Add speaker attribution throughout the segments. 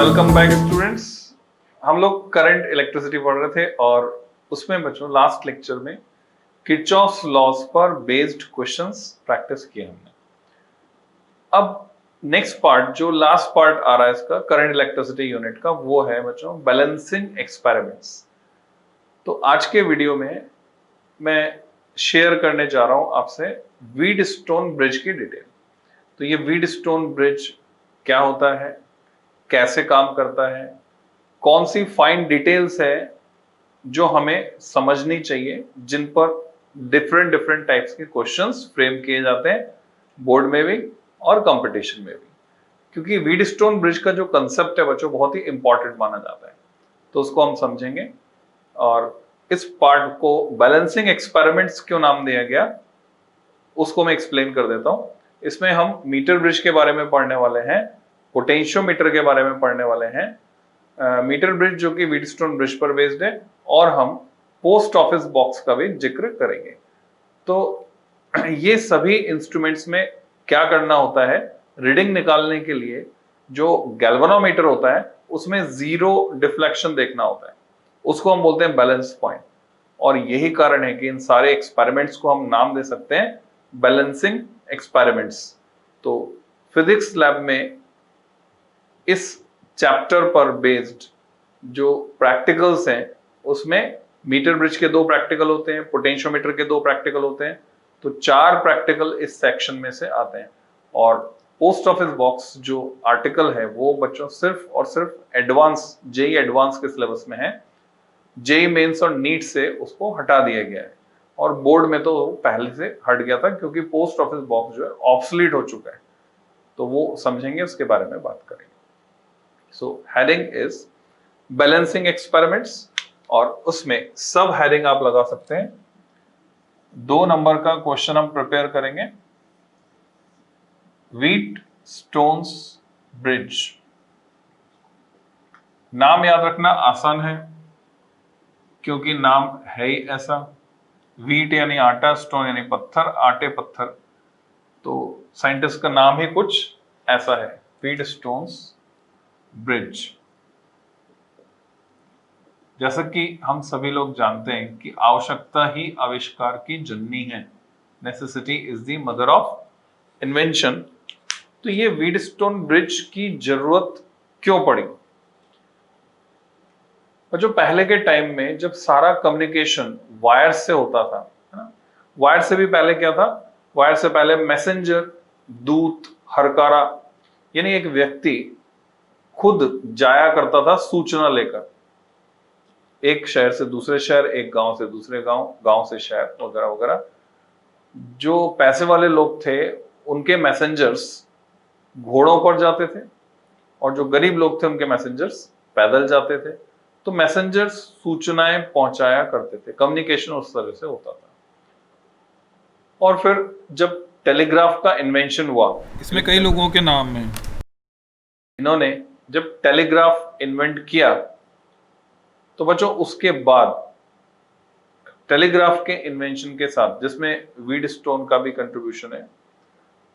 Speaker 1: Welcome back students. हम लोग current electricity पढ़ रहे थे और उसमें बच्चों लास्ट लेक्चर में किरचॉफ्स लॉज पर बेस्ड क्वेश्चंस प्रैक्टिस किए हमने। अब नेक्स्ट पार्ट जो लास्ट पार्ट आ रहा है इसका करंट इलेक्ट्रिसिटी यूनिट का, वो है बच्चों बैलेंसिंग एक्सपेरिमेंट्स। तो आज के वीडियो में मैं शेयर करने जा रहा हूं आपसे व्हीटस्टोन ब्रिज की डिटेल। तो ये व्हीटस्टोन ब्रिज क्या होता है, कैसे काम करता है, कौन सी फाइन डिटेल्स है जो हमें समझनी चाहिए, जिन पर डिफरेंट डिफरेंट टाइप्स के क्वेश्चंस फ्रेम किए जाते हैं बोर्ड में भी और कंपटीशन में भी। क्योंकि व्हीटस्टोन ब्रिज का जो कंसेप्ट है बच्चों बहुत ही इंपॉर्टेंट माना जाता है, तो उसको हम समझेंगे। और इस पार्ट को बैलेंसिंग एक्सपेरिमेंट्स क्यों नाम दिया गया उसको मैं एक्सप्लेन कर देता हूं। इसमें हम मीटर ब्रिज के बारे में पढ़ने वाले हैं, पोटेंशियोमीटर के बारे में पढ़ने वाले हैं, मीटर ब्रिज जो कि व्हीटस्टोन ब्रिज पर बेस्ड है, और हम पोस्ट ऑफिस बॉक्स का भी जिक्र करेंगे। तो ये सभी इंस्ट्रूमेंट्स में क्या करना होता है, रीडिंग निकालने के लिए जो गैल्वेनोमीटर होता है उसमें जीरो डिफ्लेक्शन देखना होता है, उसको हम बोलते हैं बैलेंस पॉइंट। और यही कारण है कि इन सारे एक्सपेरिमेंट्स को हम नाम दे सकते हैं बैलेंसिंग एक्सपेरिमेंट्स। तो फिजिक्स लैब में इस चैप्टर पर बेस्ड जो प्रैक्टिकल्स हैं उसमें मीटर ब्रिज के 2 प्रैक्टिकल होते हैं, पोटेंशियोमीटर के 2 प्रैक्टिकल होते हैं, तो 4 प्रैक्टिकल इस सेक्शन में से आते हैं। और पोस्ट ऑफिस बॉक्स जो आर्टिकल है वो बच्चों सिर्फ और सिर्फ एडवांस जेई एडवांस के सिलेबस में है, जेई मेंस और नीट से उसको हटा दिया गया है। और बोर्ड में तो पहले से हट गया था क्योंकि पोस्ट ऑफिस बॉक्स जो है ऑब्सोलीट हो चुका है, तो वो समझेंगे, उसके बारे में बात करेंगे। So heading is balancing experiments, और उसमें सब हेडिंग आप लगा सकते हैं। 2 नंबर का क्वेश्चन हम प्रिपेयर करेंगे, व्हीटस्टोन्स ब्रिज। नाम याद रखना आसान है क्योंकि नाम है ही ऐसा, व्हीट यानी आटा, स्टोन यानी पत्थर, आटे पत्थर, तो साइंटिस्ट का नाम ही कुछ ऐसा है, व्हीटस्टोन्स ब्रिज। जैसा कि हम सभी लोग जानते हैं कि आवश्यकता ही आविष्कार की जननी है, necessity is the mother of invention. तो ये व्हीटस्टोन ब्रिज की जरूरत क्यों पड़ी? और जो पहले के टाइम में जब सारा कम्युनिकेशन वायर से होता था, है ना, वायर से भी पहले क्या था, वायर से पहले मैसेंजर, दूत, हरकारा, यानी एक व्यक्ति खुद जाया करता था सूचना लेकर, एक शहर से दूसरे शहर, एक गांव से दूसरे गांव, गांव से शहर, वगैरह वगैरह। जो पैसे वाले लोग थे उनके मैसेंजर्स घोड़ों पर जाते थे, और जो गरीब लोग थे उनके मैसेंजर्स पैदल जाते थे। तो मैसेंजर्स सूचनाएं पहुंचाया करते थे, कम्युनिकेशन उस तरह से होता था। और फिर जब टेलीग्राफ का इन्वेंशन हुआ,
Speaker 2: इसमें कई लोगों के नाम हैं।
Speaker 1: इन्होंने जब टेलीग्राफ इन्वेंट किया तो बच्चों उसके बाद टेलीग्राफ के इन्वेंशन के साथ, जिसमें व्हीटस्टोन का भी कंट्रीब्यूशन है,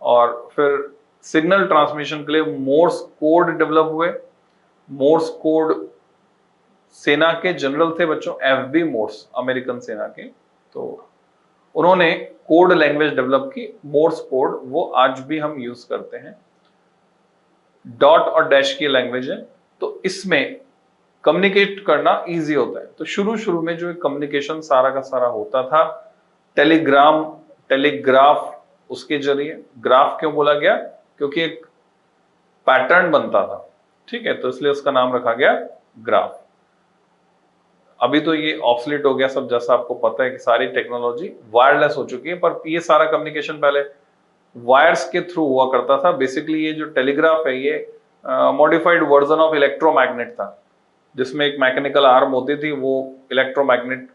Speaker 1: और फिर सिग्नल ट्रांसमिशन के लिए मोर्स कोड डेवलप हुए। मोर्स कोड सेना के जनरल थे बच्चों, एफबी मोर्स, अमेरिकन सेना के, तो उन्होंने कोड लैंग्वेज डेवलप की, मोर्स कोड, वो आज भी हम यूज करते हैं। डॉट और डैश की लैंग्वेज है, तो इसमें कम्युनिकेट करना इजी होता है। तो शुरू शुरू में जो कम्युनिकेशन सारा का सारा होता था टेलीग्राम, टेलीग्राफ, उसके जरिए। ग्राफ क्यों बोला गया? क्योंकि एक पैटर्न बनता था, ठीक है, तो इसलिए उसका नाम रखा गया ग्राफ। अभी तो ये ऑब्सोलीट हो गया सब, जैसा आपको पता है कि सारी टेक्नोलॉजी वायरलेस हो चुकी है, पर ये सारा कम्युनिकेशन पहले वायर्स के थ्रू हुआ करता था। बेसिकली ये जो टेलीग्राफ है ये मॉडिफाइड वर्जन ऑफ इलेक्ट्रोमैग्नेट था, जिसमें एक मैकेनिकल आर्म होती थी, वो इलेक्ट्रोमैग्नेट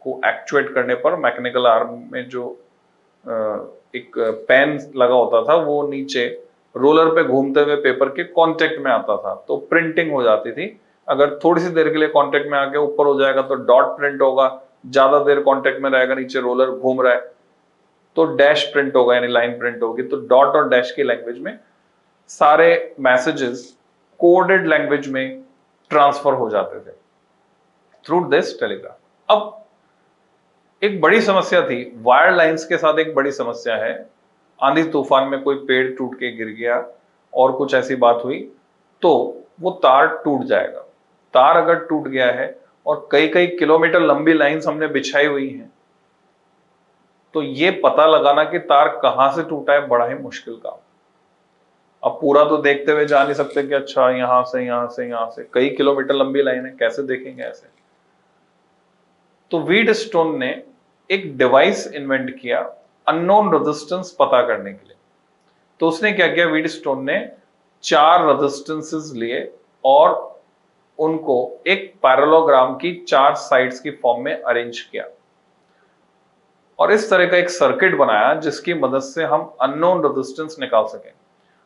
Speaker 1: को एक्चुएट करने पर मैकेनिकल आर्म में जो एक पेन लगा होता था वो नीचे रोलर पे घूमते हुए पेपर के कांटेक्ट में आता था, तो प्रिंटिंग हो जाती थी। अगर थोड़ी सी देर के लिए कांटेक्ट में आके ऊपर हो जाएगा तो डॉट प्रिंट होगा, ज्यादा देर कांटेक्ट में रहेगा, नीचे रोलर घूम रहा है तो डैश प्रिंट होगा, यानी लाइन प्रिंट होगी। तो डॉट और डैश की लैंग्वेज में सारे मैसेजेस कोडेड लैंग्वेज में ट्रांसफर हो जाते थे थ्रू दिस टेलीग्राफ। अब एक बड़ी समस्या थी, वायर लाइंस के साथ एक बड़ी समस्या है, आंधी तूफान में कोई पेड़ टूट के गिर गया और कुछ ऐसी बात हुई तो वो तार टूट जाएगा। तार अगर टूट गया है और कई कई किलोमीटर लंबी लाइंस हमने बिछाई हुई हैं, तो ये पता लगाना कि तार कहां से टूटा है बड़ा ही मुश्किल काम। अब पूरा तो देखते हुए जा नहीं सकते कि अच्छा यहां से यहां से यहां से, कई किलोमीटर लंबी लाइन है, कैसे देखेंगे ऐसे। तो व्हीटस्टोन ने एक डिवाइस इन्वेंट किया अननोन रेजिस्टेंस पता करने के लिए। तो उसने क्या किया, व्हीटस्टोन ने 4 रेजिस्टेंसेस लिए और उनको एक पैरेललोग्राम की 4 साइड्स की फॉर्म में अरेंज किया और इस तरह का एक सर्किट बनाया जिसकी मदद से हम अननोन रेजिस्टेंस निकाल सकें।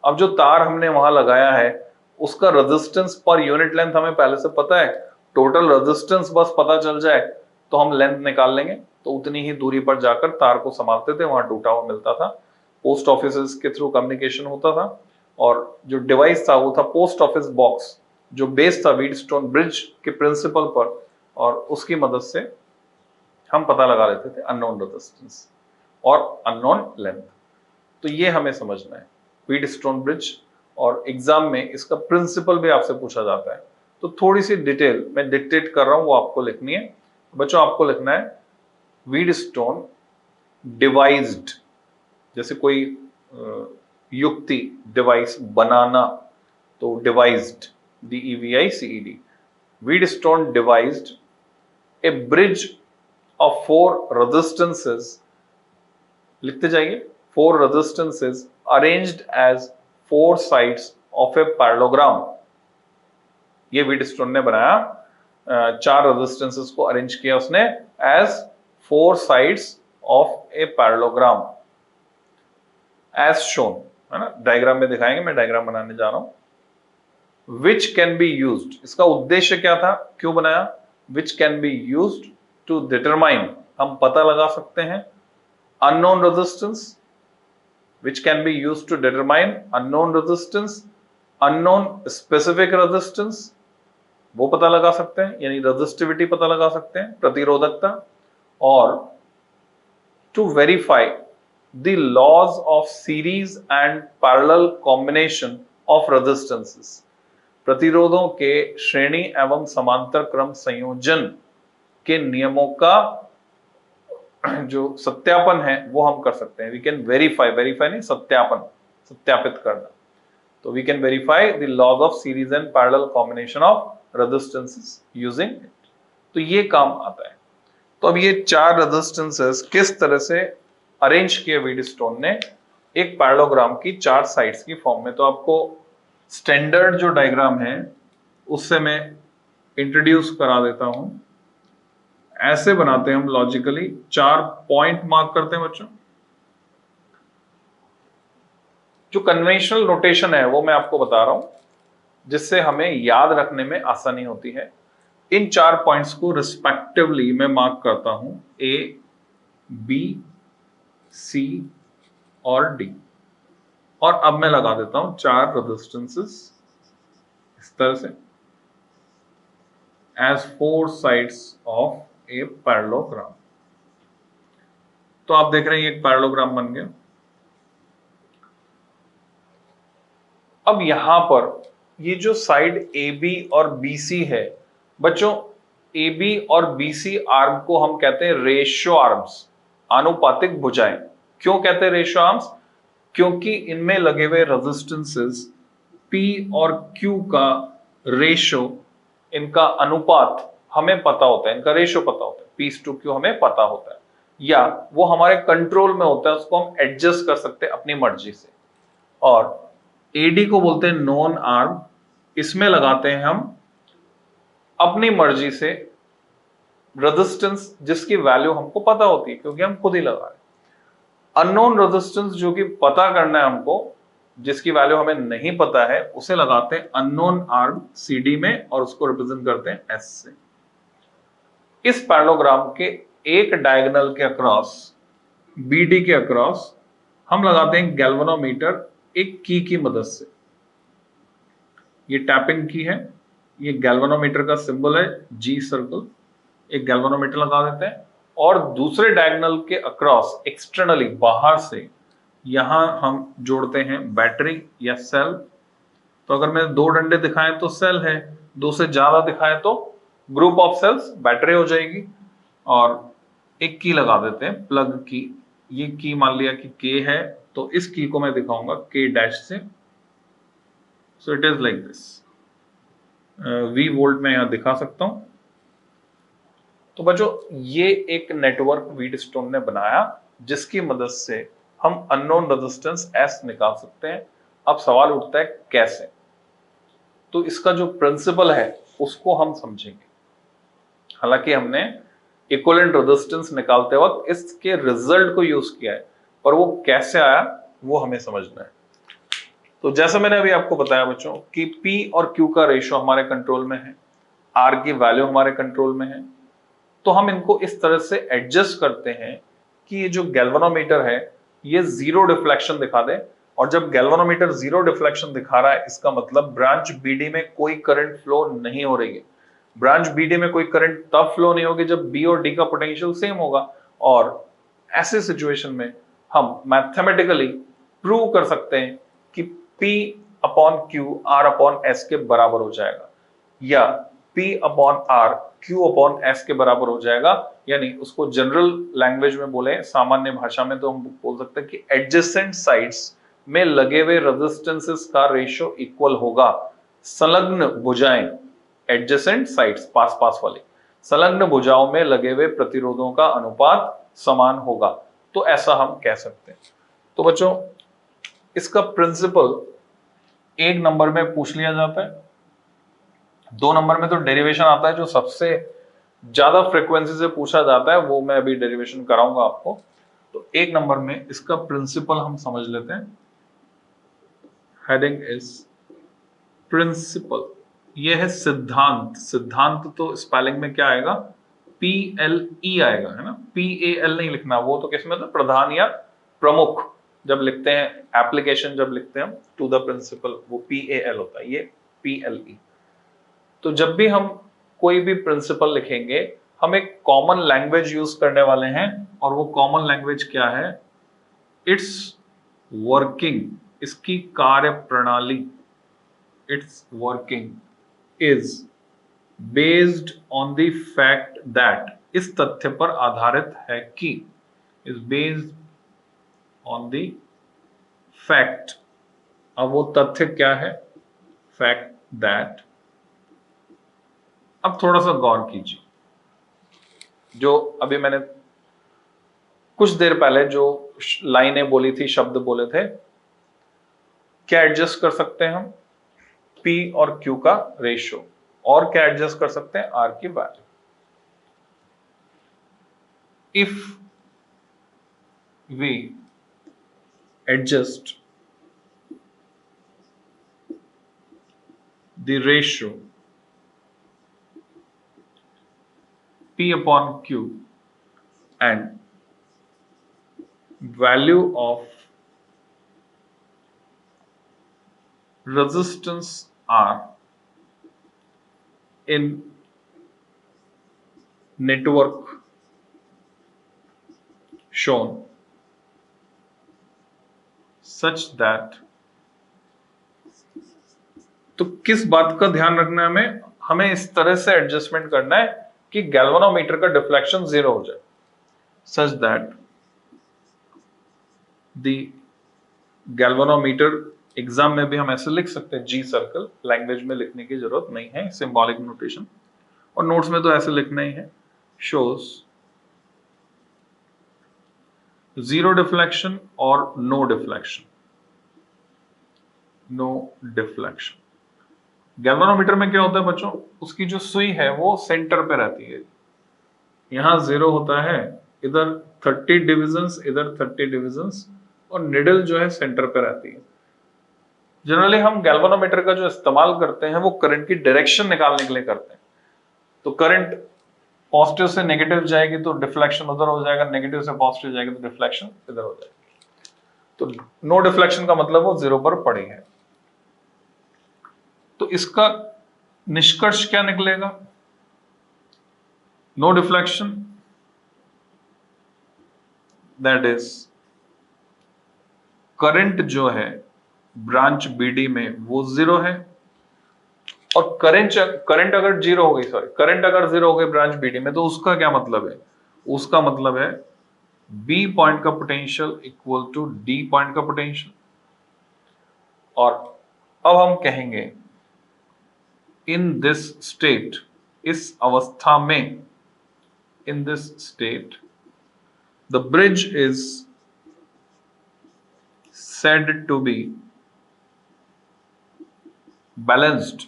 Speaker 1: अब जो तार हमने वहां लगाया है उसका रेजिस्टेंस पर यूनिट लेंथ हमें पहले से पता है, टोटल रेजिस्टेंस बस पता चल जाए तो हम लेंथ निकाल लेंगे। तो उतनी ही दूरी पर जाकर तार को संभालते थे, वहां टूटा हुआ मिलता था, पोस्ट ऑफिस के थ्रू कम्युनिकेशन होता था और जो डिवाइस था वो था पोस्ट ऑफिस बॉक्स, जो बेस था व्हीटस्टोन ब्रिज के प्रिंसिपल पर, और उसकी मदद से हम पता लगा लेते थे अननोन रेजिस्टेंस और अननोन लेंथ। तो ये हमें समझना है व्हीटस्टोन ब्रिज, और एग्जाम में इसका प्रिंसिपल भी आपसे पूछा जाता है। तो थोड़ी सी डिटेल मैं डिक्टेट कर रहा हूं, वो आपको लिखनी है। बच्चों आपको लिखना है व्हीटस्टोन डिवाइस्ड, जैसे कोई युक्ति डिवाइस बनाना तो devised, DEVICED, Wheatstone devised a bridge of 4 resistances, लिखते जाइए, 4 resistances arranged as 4 sides of a parallelogram. ये व्हीटस्टोन ने बनाया, 4 रेजिस्टेंसेस को अरेंज किया उसने as 4 sides of a parallelogram as shown, है ना, डायग्राम में दिखाएंगे, मैं डायग्राम बनाने जा रहा हूं। विच कैन बी यूज्ड, इसका उद्देश्य क्या था, क्यों बनाया, which can be used to determine, हम पता लगा सकते हैं unknown resistance, which can be used to determine unknown resistance, unknown specific resistance, वो पता लगा सकते हैं, यानी रेजिस्टिविटी पता लगा सकते हैं, प्रतिरोधकता, और to verify the laws of series and parallel combination of resistances, प्रतिरोधों के श्रेणी एवं समांतर क्रम संयोजन के नियमों का जो सत्यापन है वो हम कर सकते हैं। वी कैन वेरीफाई, वेरीफाई नहीं, सत्यापन, सत्यापित करना। तो we can verify the laws of series and parallel combination of resistances using it. तो ये काम आता है। तो अब ये 4 रेजिस्टेंसेस किस तरह से अरेंज किए व्हीटस्टोन ने एक पैरेललोग्राम की 4 साइड्स की फॉर्म में। तो आपको स्टैंडर्ड जो डायग्राम है उससे मैं इंट्रोड्यूस करा देता हूं। ऐसे बनाते हैं हम लॉजिकली, 4 पॉइंट मार्क करते हैं बच्चों। जो कन्वेंशनल नोटेशन है वो मैं आपको बता रहा हूं जिससे हमें याद रखने में आसानी होती है। इन 4 पॉइंट्स को रिस्पेक्टिवली मैं मार्क करता हूं, A, B, C और D, और अब मैं लगा देता हूं 4 रेजिस्टेंसेस इस तरह से as 4 sides of a parallelogram। तो आप देख रहे हैं एक पैरेललोग्राम बन गया। अब यहां पर ये जो साइड AB और BC है बच्चों, AB और BC आर्म को हम कहते हैं रेशियो आर्म्स, आनुपातिक भुजाएं। क्यों कहते हैं रेशियो आर्म्स, क्योंकि इनमें लगे हुए रेजिस्टेंसेस P और Q का रेशियो, इनका अनुपात हमें पता होता है, इनका रेशियो पता होता है, P/Q हमें पता होता है, या वो हमारे कंट्रोल में होता है, उसको हम एडजस्ट कर सकते हैं अपनी मर्जी से। और AD को बोलते हैं नोन आर्म, इसमें लगाते हैं हम अपनी मर्जी से रेजिस्टेंस जिसकी वैल्यू हमको पता होती है क्योंकि हम खुद ही लगा रहे हैं। अननोन रेजिस्टेंस जो कि पता करना है हमको, जिसकी वैल्यू हमें नहीं पता है, उसे लगाते हैं अननोन आर्म CD में और उसको रिप्रेजेंट करते हैं S से। इस पैरेललोग्राम के एक डायगोनल के अक्रॉस, BD के अक्रॉस, हम लगाते हैं गैल्वेनोमीटर एक की मदद से। ये टैपिंग की है, ये गैल्वेनोमीटर का सिंबल है जी सर्कल, एक गैल्वेनोमीटर लगा देते हैं और दूसरे डायगोनल के अक्रॉस एक्सटर्नली बाहर से यहां हम जोड़ते हैं बैटरी या सेल। तो अगर मैं 2 डंडे दिखाएं तो सेल है, 2 से ज्यादा दिखाएं तो ग्रुप ऑफ सेल्स बैटरी हो जाएगी। और एक की लगा देते हैं प्लग की, ये की मान लिया कि के है तो इस की को मैं दिखाऊंगा के डैश से। So it is like this, V volt में यहां दिखा सकता हूं। तो बच्चों ये एक नेटवर्क व्हीटस्टोन ने बनाया जिसकी मदद से हम अननोन रेजिस्टेंस एस निकाल सकते हैं। अब सवाल उठता है कैसे। तो इसका जो प्रिंसिपल है उसको हम समझेंगे। हालांकि हमने इक्विवेलेंट रेजिस्टेंस निकालते वक्त इसके रिजल्ट को यूज किया है, पर वो कैसे आया वो हमें समझना है। तो जैसा मैंने अभी आपको बताया बच्चों कि P और Q का रेशियो हमारे कंट्रोल में है, R की वैल्यू हमारे कंट्रोल में है, तो हम इनको इस तरह से एडजस्ट करते हैं कि ये जो गैल्वेनोमीटर है ये जीरो डिफ्लेक्शन दिखा दे। और जब गैल्वेनोमीटर जीरो डिफ्लेक्शन दिखा रहा है इसका मतलब ब्रांच बीडी में कोई करंट फ्लो नहीं हो रही है। ब्रांच बीडी में कोई करंट तब फ्लो नहीं होगी जब बी और डी का पोटेंशियल सेम होगा। और ऐसे सिचुएशन में हम मैथमेटिकली प्रूव कर सकते हैं कि P upon Q R upon S के बराबर हो जाएगा, या P upon R Q upon S के बराबर हो जाएगा। यानी उसको जनरल लैंग्वेज में बोले, सामान्य भाषा में, तो हम बोल सकते हैं कि एडजेसेंट साइड्स में लगे हुए रेजिस्टेंसेस का रेशियो इक्वल होगा। संलग्न भुजाएं, एडजेसेंट साइड्स पास पास वाली, संलग्न भुजाओं में लगे हुए प्रतिरोधों का अनुपात समान होगा। तो ऐसा हम कह सकते हैं। तो बच्चों इसका प्रिंसिपल 1 नंबर में पूछ लिया जाता है, 2 नंबर में तो डेरिवेशन आता है जो सबसे ज्यादा फ्रीक्वेंसी से पूछा जाता है, वो मैं अभी डेरिवेशन कराऊंगा आपको। तो 1 नंबर में इसका प्रिंसिपल हम समझ लेते हैं। हेडिंग इज प्रिंसिपल, ये है सिद्धांत। सिद्धांत तो स्पेलिंग में क्या आएगा, PLE आएगा, है ना, PAL नहीं लिखना, वो तो किसमें था, प्रधान या प्रमुख जब लिखते हैं, एप्लीकेशन जब लिखते हैं हम टू द प्रिंसिपल, वो PAL होता है, ये PLE। तो जब भी हम कोई भी प्रिंसिपल लिखेंगे हम एक कॉमन लैंग्वेज यूज करने वाले हैं, और वो कॉमन लैंग्वेज क्या है, इट्स वर्किंग, इसकी कार्य प्रणाली, it's working is based on the fact that, इस तथ्य पर आधारित है कि, is based on the fact. अब वो तथ्य क्या है, फैक्ट दैट। अब थोड़ा सा गौर कीजिए, जो अभी मैंने कुछ देर पहले जो लाइनें बोली थी, शब्द बोले थे, क्या एडजस्ट कर सकते हैं हम, P और Q का रेशियो, और क्या एडजस्ट कर सकते हैं, R की वैल्यू। If we adjust the ratio P upon Q and value of resistance R in network shown such that, तो किस बात का ध्यान रखना है हमें, हमें इस तरह से एडजस्टमेंट करना है कि गैल्वेनोमीटर का डिफ्लेक्शन 0 हो जाए, such that the galvanometer, exam में भी हम ऐसे लिख सकते हैं, जी सर्कल, लैंग्वेज में लिखने की जरूरत नहीं है, सिंबॉलिक नोटेशन, और नोट्स में तो ऐसे लिखना ही है, शोज 0 डिफ्लेक्शन और no deflection, no deflection. Galvanometer में क्या होता है बच्चों, उसकी जो सुई है वो सेंटर पे रहती है, यहां 0 होता है, इधर 30 डिविजन्स, इधर 30 डिविजन्स, और निडल जो है सेंटर पे रहती है। जनरली हम गैल्वेनोमीटर का जो इस्तेमाल करते हैं वो करंट की डायरेक्शन निकालने के लिए करते हैं। तो करंट पॉजिटिव से नेगेटिव जाएगी तो डिफ्लेक्शन उधर हो जाएगा, नेगेटिव से पॉजिटिव जाएगी तो डिफ्लेक्शन इधर हो जाएगी। तो नो डिफ्लेक्शन का मतलब वो 0 पर पड़ी है। तो इसका निष्कर्ष क्या निकलेगा? No deflection, that is current जो है ब्रांच बीडी में वो जीरो है, और करंट अगर जीरो हो गई, करंट अगर जीरो हो गई ब्रांच बीडी में, तो उसका क्या मतलब है? उसका मतलब है बी पॉइंट का potential equal to D point का पोटेंशियल। और अब हम कहेंगे इन दिस स्टेट, इस अवस्था में, in this state the bridge is said to be balanced,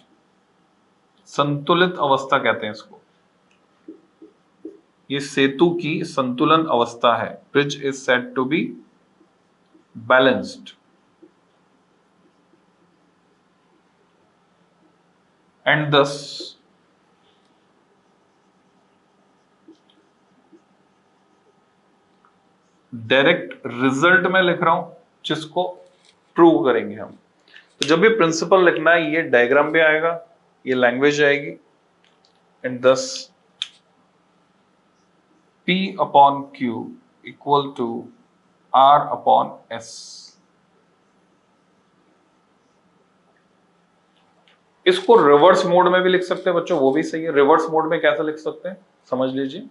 Speaker 1: संतुलित अवस्था कहते हैं इसको, ये सेतु की संतुलन अवस्था है। Bridge is said to be balanced and thus direct result में लिख रहा हूं, जिसको प्रूव करेंगे हम। तो जब भी प्रिंसिपल लिखना है, ये डायग्राम भी आएगा, ये लैंग्वेज आएगी, and thus P upon Q equal to R upon S। इसको रिवर्स मोड में भी लिख सकते हैं बच्चों, वो भी सही है। रिवर्स मोड में कैसे लिख सकते हैं समझ लीजिए।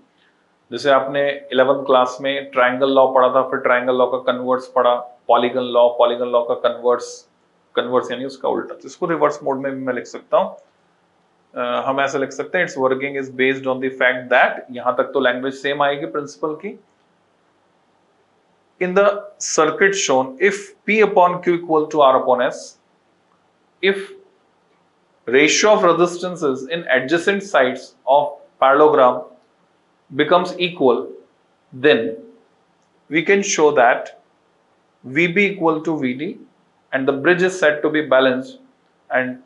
Speaker 1: जैसे आपने 11th क्लास में ट्रायंगल लॉ पढ़ा था, फिर ट्रायंगल लॉ का कन्वर्स पढ़ा, पॉलीगन लॉ का कन्वर्स यानी उसका उल्टा। तो इसको रिवर्स मोड में भी मैं लिख सकता हूं। हम ऐसे लिख सकते हैं, its working is based on the fact that, यहां तक तो लैंग्वेज सेम आएगी प्रिंसिपल की। In the circuit shown if P upon Q equal to R upon S, if ratio of resistances in adjacent sides of parallelogram becomes equal, then we can show that VB equal to VD and the bridge is said to be balanced and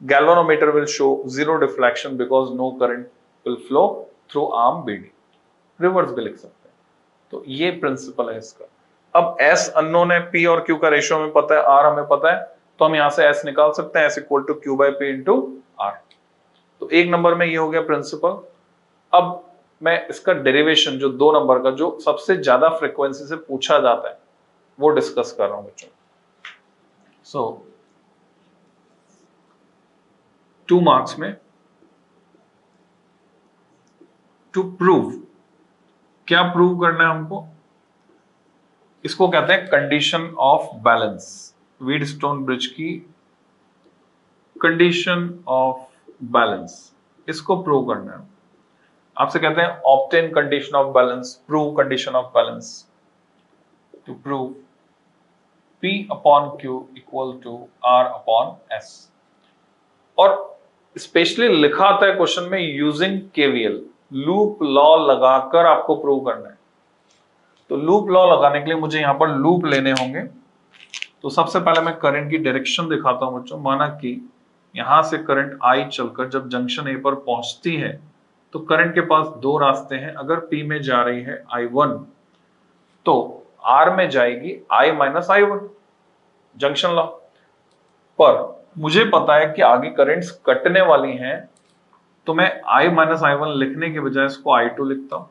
Speaker 1: galvanometer will show zero deflection because no current will flow through arm BD। Reverse भी लिख सकते हैं। तो ये principal है इसका। अब S unknown है, P और Q का रेशियो हमें पता है, R हमें पता है, तो हम यहां से S निकाल सकते हैं, S equal to Q by P into R। तो एक नंबर में ये हो गया प्रिंसिपल। अब मैं इसका डेरिवेशन जो 2 नंबर का, जो सबसे ज्यादा फ्रीक्वेंसी से पूछा जाता है, वो डिस्कस कर रहा हूं बच्चों। सो 2 मार्क्स में टू प्रूव, क्या प्रूव करना है हमको? इसको कहते हैं condition of balance, Wheatstone bridge की कंडीशन ऑफ बैलेंस, इसको प्रूव करना है। आपसे कहते हैं obtain condition of balance, prove condition of balance. To prove P upon Q equal to R upon S। और स्पेशली लिखा आता है क्वेश्चन में यूजिंग KVL, लूप लॉ लगाकर आपको प्रूव करना है। तो लूप लॉ लगाने के लिए मुझे यहां पर लूप लेने होंगे। तो सबसे पहले मैं करंट की डायरेक्शन दिखाता हूं बच्चों। माना कि यहां से करंट I चलकर जब जंक्शन A पर पहुंचती है, तो करंट के पास 2 रास्ते हैं। अगर P में जा रही है I1, तो R में जाएगी I minus I1, junction law. पर मुझे पता है कि आगे करंट्स कटने वाली हैं, तो मैं I माइनस I1 लिखने के बजाय इसको I2 लिखता हूं।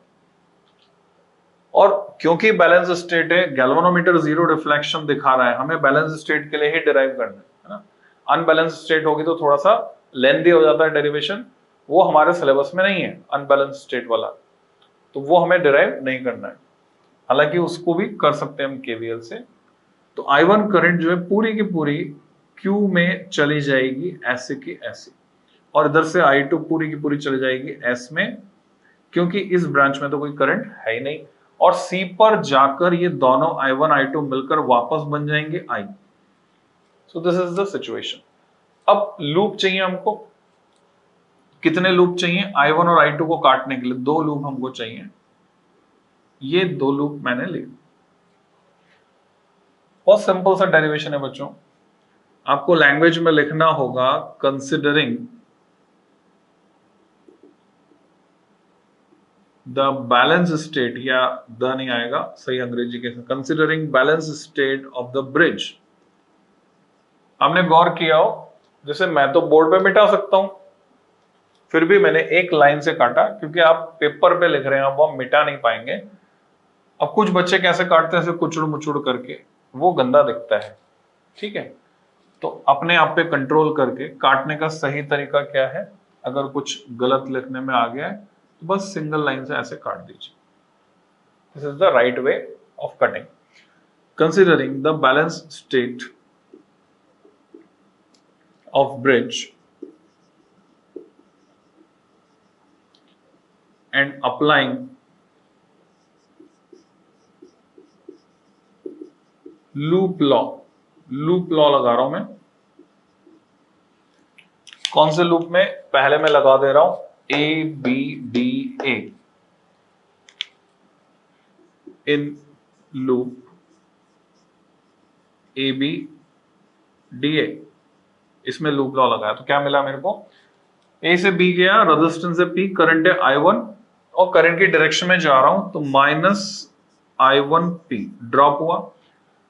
Speaker 1: और क्योंकि बैलेंस स्टेट है, गैल्वेनोमीटर जीरो रिफ्लेक्शन दिखा रहा है, हमें बैलेंस स्टेट के लिए ही डिराइव करना है ना। अनबैलेंस स्टेट होगी तो थोड़ा सा लेंथी हो जाता है डेरिवेशन, वो हमारे सिलेबस में नहीं है अनबैलेंस स्टेट वाला, तो वो हमें डिराइव नहीं करना है। हालांकि उसको भी कर सकते हैं हम केवीएल से। तो I1 करंट जो है पूरी की पूरी Q में चली जाएगी ऐसे की ऐसे, और इधर से I2 पूरी की पूरी चली जाएगी S में, क्योंकि इस ब्रांच में तो कोई करंट है ही नहीं। और C पर जाकर ये दोनों I1 I2 मिलकर वापस बन जाएंगे I। So this is the situation. अब लूप चाहिए हमको, कितने लूप चाहिए? I1 और I2 को काटने के लिए 2 लूप हमको चाहिए। ये 2 लूप मैंने लिए। बहुत सिंपल सा डेरिवेशन है बच्चों। आपको लैंग्वेज में लिखना होगा कंसिडरिंग द बैलेंस स्टेट, या द नहीं आएगा, सही अंग्रेजी के, considering balance state of the bridge. हमने गौर किया हो जैसे मैं तो बोर्ड पे मिटा सकता हूं, फिर भी मैंने एक लाइन से काटा क्योंकि आप पेपर पे लिख रहे हैं, वो मिटा नहीं पाएंगे। अब कुछ बच्चे कैसे काटते हैं, ऐसे कुचड़ मुचुड़ करके, वो गंदा दिखता है, ठीक है। तो अपने आप पे कंट्रोल करके काटने का सही तरीका क्या है, अगर कुछ गलत लिखने में आ गया है तो बस सिंगल लाइन से ऐसे काट दीजिए। This is the right way of cutting. Considering the balance state of bridge and applying loop law. Loop law लगा रहा हूं मैं। कौन से लूप में? पहले मैं लगा दे रहा हूं A B D A in loop A B D A, इसमें लूप लॉ लगाया तो क्या मिला मेरे को? ए से बी गया, रेजिस्टेंस से पी, करंट है I1 और करंट की डायरेक्शन में जा रहा हूं तो -I1P ड्रॉप हुआ।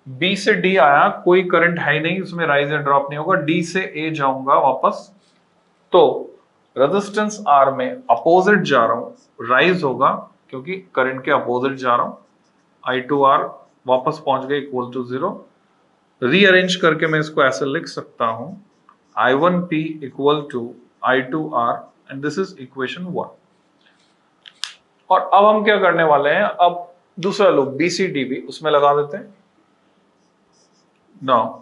Speaker 1: बी से डी आया, कोई करंट है ही नहीं, उसमें राइज या ड्रॉप नहीं होगा। डी से ए जाऊंगा वापस तो रेजिस्टेंस आर में अपोजिट जा रहा हूं, राइज होगा क्योंकि करंट के अपोजिट जा रहा हूं। I2R वापस पहुंच गए इक्वल टू 0। रीअरेंज करके मैं इसको ऐसे लिख सकता हूं I1P equal to I2R and this is equation 1। और अब हम क्या करने वाले हैं, अब दूसरा लूप BCDB उसमें लगा देते हैं। नाउ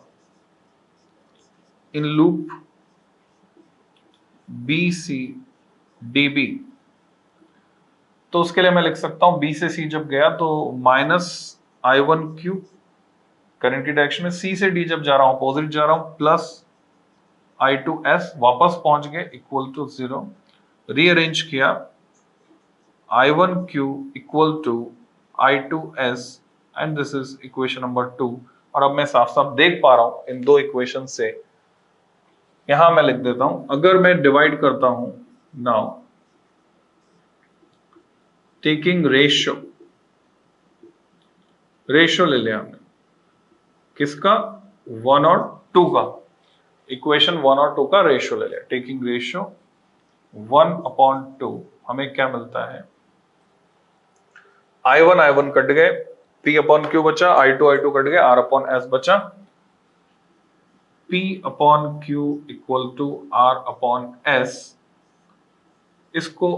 Speaker 1: इन लूप BCDB तो उसके लिए मैं लिख सकता हूं B से C जब गया तो -I1Q करंट की डायरेक्शन में, C से D जब जा रहा हूं अपोजिट जा रहा हूं, प्लस I2S वापस पहुंच गए इक्वल टू 0। रीअरेंज किया I1Q equal to I2S and this is equation number 2। और अब मैं साफ साफ देख पा रहा हूं इन दो इक्वेशन से, यहां मैं लिख देता हूं, अगर मैं डिवाइड करता हूं नाउ टेकिंग रेशियो, रेशियो ले लिया हमने किसका? 1 और 2 का। इक्वेशन 1 और 2 का रेशियो ले लिया, टेकिंग रेशियो 1/2 हमें क्या मिलता है? I1 कट गए, P/Q बचा, I2 कट गए, R/S बचा। P/Q इक्वल टू R/S, इसको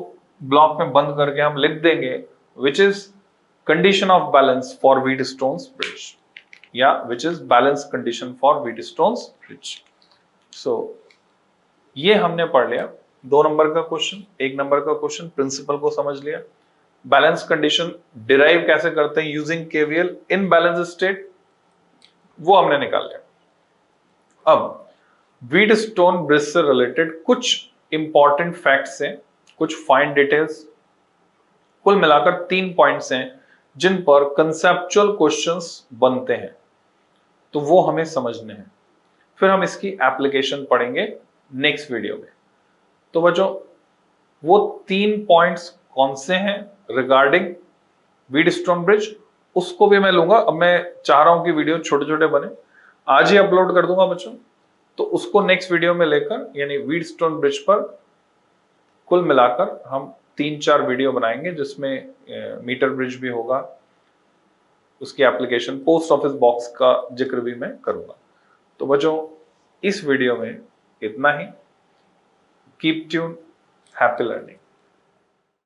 Speaker 1: ब्लॉक में बंद करके हम लिख देंगे which is condition of balance for Wheatstone's bridge, या which is balance condition for Wheatstone's bridge. So ये हमने पढ़ लिया 2 नंबर का क्वेश्चन, 1 नंबर का क्वेश्चन, प्रिंसिपल को समझ लिया। बैलेंस कंडीशन डिराइव कैसे करते हैं using KVL in balance state, वो हमने निकाल लिया। अब व्हीटस्टोन ब्रिज से रिलेटेड कुछ इंपॉर्टेंट फैक्ट्स हैं, कुछ फाइन डिटेल्स, कुल मिलाकर 3 पॉइंट्स हैं जिन पर कंसेप्चुअल क्वेश्चंस बनते हैं, तो वो हमें समझने हैं। फिर हम इसकी एप्लीकेशन पढ़ेंगे नेक्स्ट वीडियो में। तो बच्चों वो 3 पॉइंट्स कौन से हैं रिगार्डिंग व्हीटस्टोन ब्रिज, उसको भी मैं लूंगा। अब मैं चाह रहा हूं कि वीडियो छोटे छोटे बने, आज ही अपलोड कर दूंगा बच्चों, तो उसको नेक्स्ट वीडियो में लेकर, यानी व्हीटस्टोन ब्रिज पर कुल मिलाकर हम 3-4 वीडियो बनाएंगे, जिसमें मीटर ब्रिज भी होगा, उसकी एप्लीकेशन, पोस्ट ऑफिस बॉक्स का जिक्र भी मैं करूंगा। तो बच्चों इस वीडियो में इतना ही। Keep tune, happy learning.